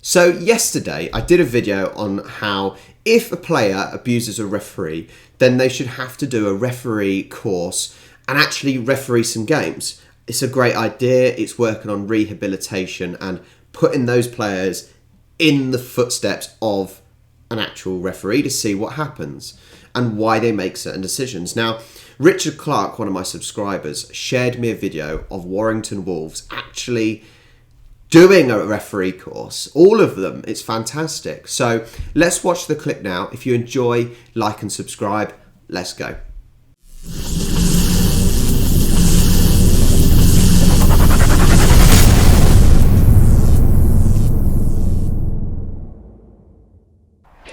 So yesterday I did a video on how if a player abuses a referee, then they should have to do a referee course and actually referee some games. It's a great idea. It's working on rehabilitation and putting those players in the footsteps of an actual referee to see what happens and why they make certain decisions. Now, Richard Clark, one of my subscribers, shared me a video of Warrington Wolves actually doing a referee course. All of them. It's fantastic. So let's watch the clip now. If you enjoy, like and subscribe. Let's go.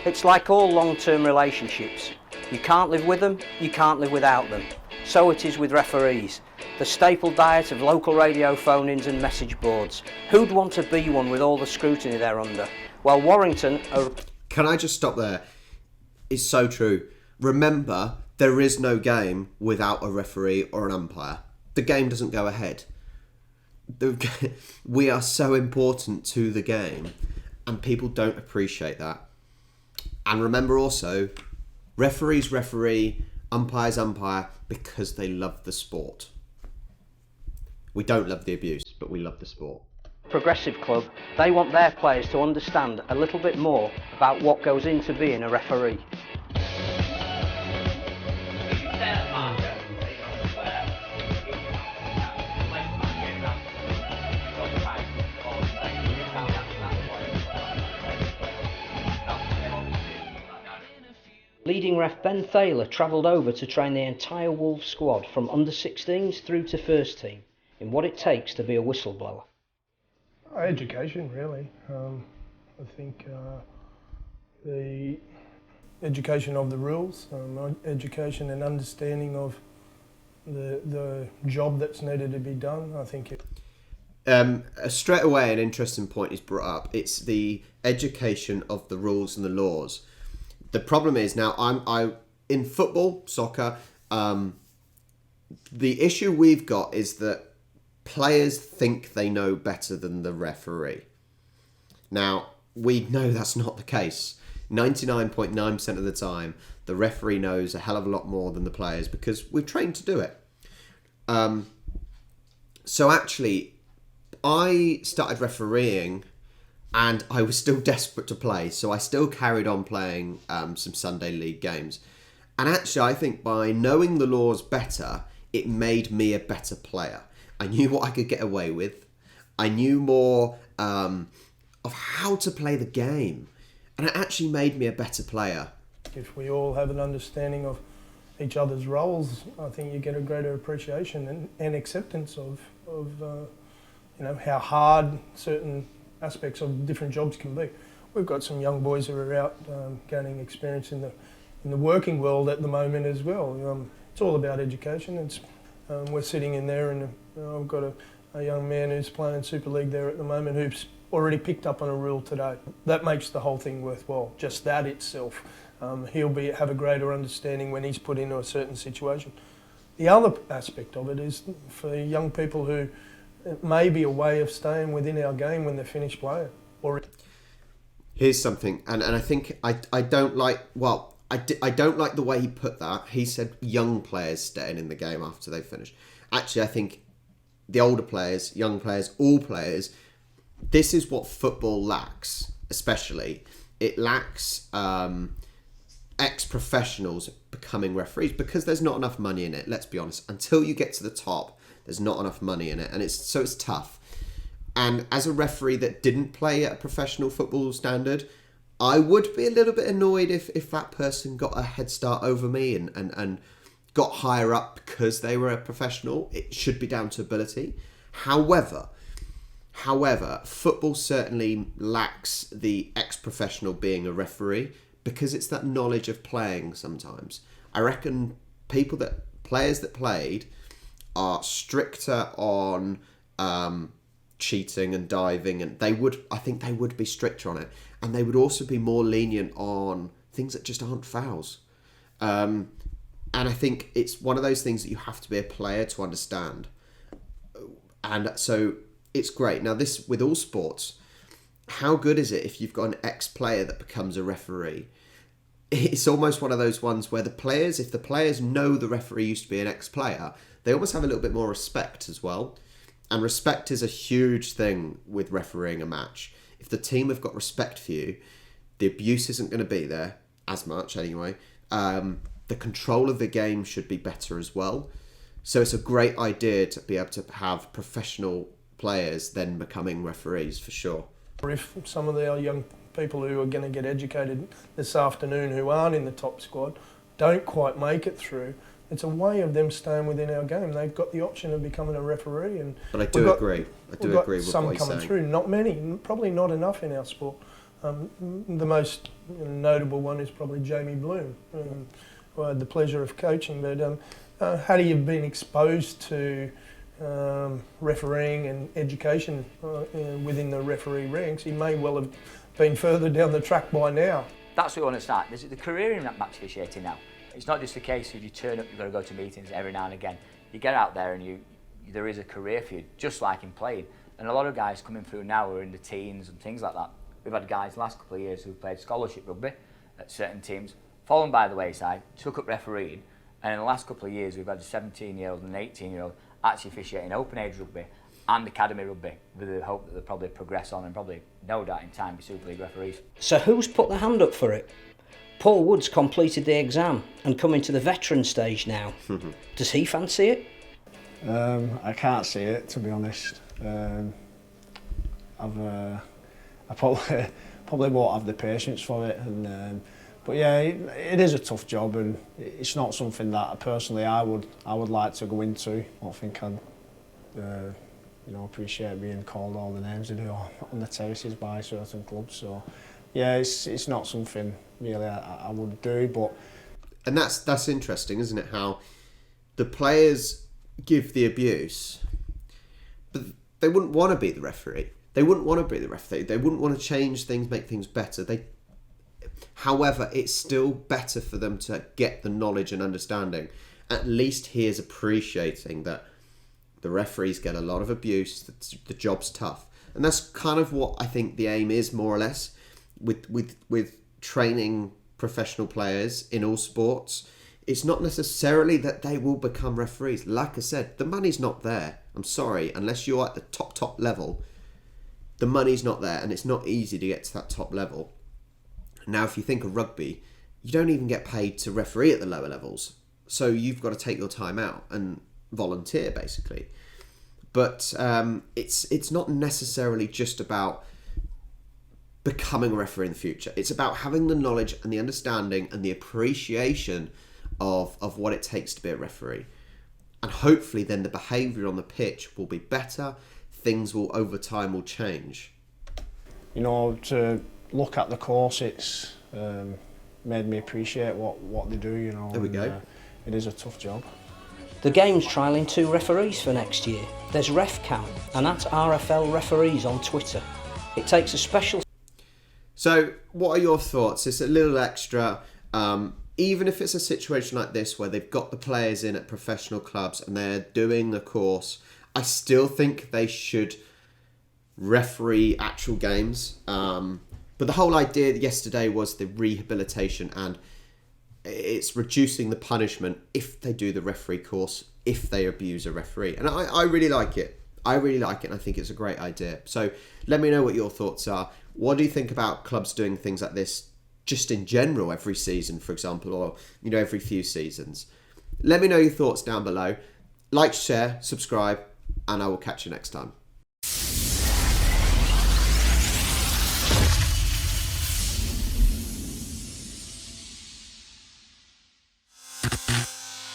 It's like all long-term relationships. You can't live with them, you can't live without them. So it is with referees. The staple diet of local radio phone-ins and message boards. Who'd want to be one with all the scrutiny they're under? Well, Warrington are... Can I just stop there? It's so true. Remember, there is no game without a referee or an umpire. The game doesn't go ahead. We are so important to the game, and people don't appreciate that. And remember also, referees referee, umpires umpire, because they love the sport. We don't love the abuse, but we love the sport. Progressive club, they want their players to understand a little bit more about what goes into being a referee. Leading ref Ben Thaler travelled over to train the entire Wolves squad from under-16s through to first team in what it takes to be a whistleblower. Education, really. I think the education of the rules, education and understanding of the job that's needed to be done. I think straight away an interesting point is brought up. It's the education of the rules and the laws. The problem is now I in football, soccer, the issue we've got is that players think they know better than the referee. Now, we know that's not the case. 99.9% of the time, the referee knows a hell of a lot more than the players because we're trained to do it. So actually, I started refereeing and I was still desperate to play, so I still carried on playing some Sunday League games. And actually, I think by knowing the laws better, it made me a better player. I knew what I could get away with. I knew more of how to play the game. And it actually made me a better player. If we all have an understanding of each other's roles, I think you get a greater appreciation and acceptance of how hard certain aspects of different jobs can be. We've got some young boys who are out gaining experience in the working world at the moment as well. It's all about education. We're sitting in there, and I've got a young man who's playing Super League there at the moment who's already picked up on a rule today. That makes the whole thing worthwhile. Just that itself. He'll have a greater understanding when he's put into a certain situation. The other aspect of it is for young people who it may be a way of staying within our game when they're finished playing. Here's something, and I think I don't like, well, I don't like the way he put that. He said young players staying in the game after they finish. Actually, I think the older players, young players, all players, this is what football lacks, especially. It lacks ex-professionals becoming referees because there's not enough money in it, let's be honest. Until you get to the top, there's not enough money in it, and it's tough. And as a referee that didn't play at a professional football standard, I would be a little bit annoyed if that person got a head start over me and got higher up because they were a professional. It should be down to ability. However, football certainly lacks the ex-professional being a referee because it's that knowledge of playing sometimes. I reckon players that played are stricter on cheating and diving, and I think they would be stricter on it, and they would also be more lenient on things that just aren't fouls. And I think it's one of those things that you have to be a player to understand. And so it's great. Now, this with all sports, how good is it if you've got an ex-player that becomes a referee? It's almost one of those ones where if the players know the referee used to be an ex-player, they almost have a little bit more respect as well. And respect is a huge thing with refereeing a match. If the team have got respect for you, the abuse isn't going to be there as much anyway. The control of the game should be better as well. So it's a great idea to be able to have professional players then becoming referees for sure. Or if some of our young people who are going to get educated this afternoon who aren't in the top squad don't quite make it through, it's a way of them staying within our game. They've got the option of becoming a referee. But I do agree. I do agree with some what you're coming saying. through, not many, probably not enough in our sport. The most notable one is probably Jamie Bloom, who I had the pleasure of coaching. But had he been exposed to refereeing and education within the referee ranks, he may well have been further down the track by now. That's what we want to start. There's the career in that match officiating now. It's not just a case of you turn up, you've got to go to meetings every now and again. You get out there and there is a career for you, just like in playing. And a lot of guys coming through now are in the teens and things like that. We've had guys the last couple of years who've played scholarship rugby at certain teams, fallen by the wayside, took up refereeing, and in the last couple of years we've had a 17-year-old and an 18-year-old actually officiating open age rugby and academy rugby, with the hope that they'll probably progress on and probably, no doubt in time, be Super League referees. So who's put their hand up for it? Paul Wood's completed the exam and coming to the veteran stage now. Does he fancy it? I can't see it, to be honest. I probably won't have the patience for it, but yeah, it is a tough job, and it's not something that personally I would like to go into. I don't think I'd appreciate being called all the names I do on the terraces by certain clubs. So yeah, it's not something really I would do. But and that's interesting, isn't it? How the players give the abuse, but they wouldn't want to be the referee. They wouldn't want to be the referee. They wouldn't want to change things, make things better. However, it's still better for them to get the knowledge and understanding. At least he is appreciating that the referees get a lot of abuse, the job's tough. And that's kind of what I think the aim is, more or less, with training professional players in all sports. It's not necessarily that they will become referees. Like I said, the money's not there. I'm sorry, unless you're at the top level, the money's not there, and it's not easy to get to that top level. Now, if you think of rugby, you don't even get paid to referee at the lower levels. So you've got to take your time out and volunteer, basically. But it's not necessarily just about becoming a referee in the future. It's about having the knowledge and the understanding and the appreciation of what it takes to be a referee. And hopefully then the behaviour on the pitch will be better. Things will, over time, will change. To look at the course, it's made me appreciate what they do. There we go. It is a tough job. The game's trialling 2 referees for next year. There's RefCam and at RFL Referees on Twitter. It takes a special... So, what are your thoughts? It's a little extra. Even if it's a situation like this where they've got the players in at professional clubs and they're doing the course, I still think they should referee actual games. But the whole idea yesterday was the rehabilitation, and it's reducing the punishment if they do the referee course, if they abuse a referee. And I really like it. I really like it, and I think it's a great idea. So let me know what your thoughts are. What do you think about clubs doing things like this just in general every season, for example, or every few seasons? Let me know your thoughts down below. Like, share, subscribe, and I will catch you next time.